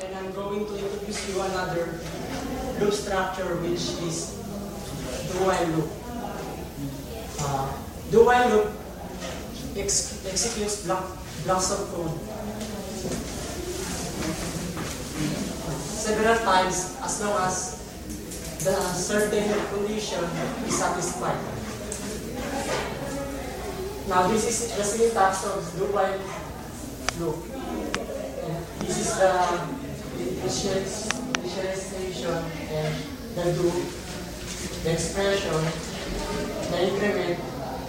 And I'm going to introduce you another loop structure, which is do while loop. Do while loop executes blocks of code several times as long as the certain condition is satisfied. Now this is the syntax of do while loop. And this is the initialization and the do, the expression, the increment,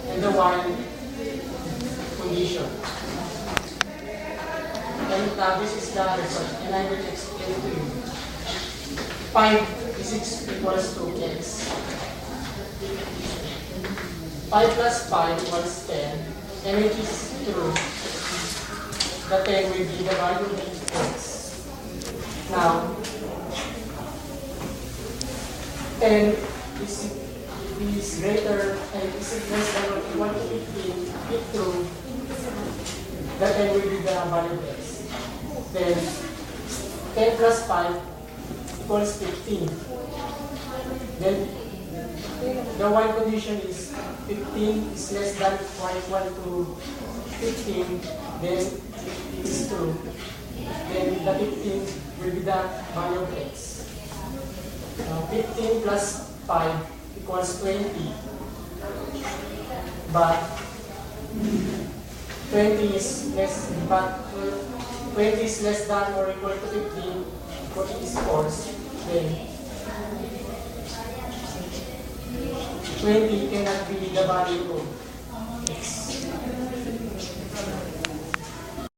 and the while condition. And now this is the result, and I will explain to you. 5 is equals to x. 5 plus 5 equals 10, and it is true. The 10 will be the value of x. Now, 10 is greater and is less than or equal to 15. If true, the 10 will be the value of x. Then, 10 plus 5 equals 15. Then, the while condition is 15 is less than or equal to 15. Then, it is true. Then, the 15 will be the value of x. Now, 15 plus 5 equals 20. But 20 is less than or equal to 15, because it is false. Then 20 cannot be the value of x.